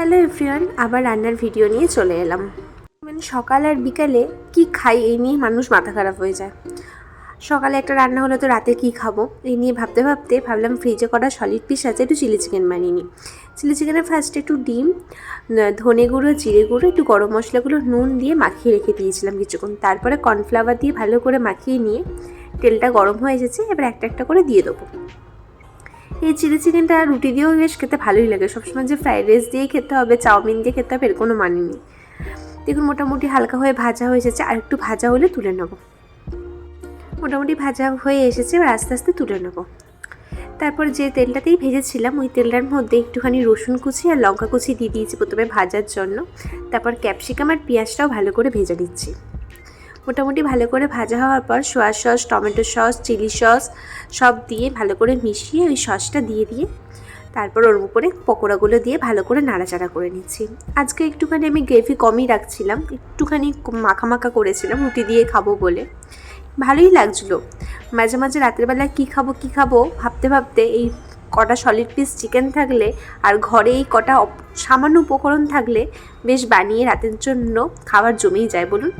Hello everyone, আবার রান্নার video নিয়ে চলে এলাম। মানে সকাল আর বিকালে কি খাই এই নিয়ে মানুষ মাথা খারাপ হয়ে যায়। সকালে একটা রান্না হলো তো রাতে কি খাবো এই নিয়ে ভাবতে ভাবতে ভাবলাম ফ্রিজে করা সলিড পিস আছে, একটু চিলি চিকেন বানিয়ে নিই। চিলি চিকেনে ফার্স্টে একটু ডিম, ধনে গুঁড়ো, জিরে গুঁড়ো, একটু গরম মশলাগুলো নুন দিয়ে মাখিয়ে রেখে দিয়েছিলাম কিছুক্ষণ। তারপরে কর্নফ্লাওয়ার দিয়ে ভালো করে মাখিয়ে নিয়ে তেলটা গরম হয়ে এসেছে, এবার একটা একটা করে দিয়ে দেবো। এই চিলি চিকেনটা রুটি দিয়েও বেশ খেতে ভালোই লাগে। সবসময় যে ফ্রাইড রাইস দিয়েই খেতে হবে, চাউমিন দিয়ে খেতে হবে এর কোনো মানে নেই। দেখুন মোটামুটি হালকা হয়ে ভাজা হয়ে এসেছে, আর একটু ভাজা হলে তুলে নেব। মোটামুটি ভাজা হয়ে এসেছে, এবার আস্তে আস্তে তুলে নেব। তারপর যে তেলটাতেই ভেজেছিলাম ওই তেলটার মধ্যে একটুখানি রসুন কুচি আর লঙ্কা কুচি দিয়ে দিয়েছি প্রথমে ভাজার জন্য। তারপর ক্যাপসিকাম আর পেঁয়াজটাও ভালো করে ভেজে দিচ্ছি। মোটামুটি ভালো করে ভাজা হওয়ার পর soya sauce, tomato sauce, chilli sauce সব দিয়ে ভালো করে মিশিয়ে ওই সসটা দিয়ে তারপর ওর উপরে পকোড়াগুলো দিয়ে ভালো করে নাড়াচাড়া করে নিচ্ছি। আজকে একটুখানি আমি গ্রেভি কমই রাখছিলাম, একটুখানি মাখা মাখা করেছিলাম রুটি দিয়ে খাবো বলে। ভালোই লাগছিলো। মাঝে মাঝে রাতের বেলা কী খাবো ভাবতে ভাবতে এই কটা সলিড পিস চিকেন থাকলে আর ঘরে এই কটা সামান্য উপকরণ থাকলে বেশ বানিয়ে রাতের জন্য খাবার জমেই যায় বলুন।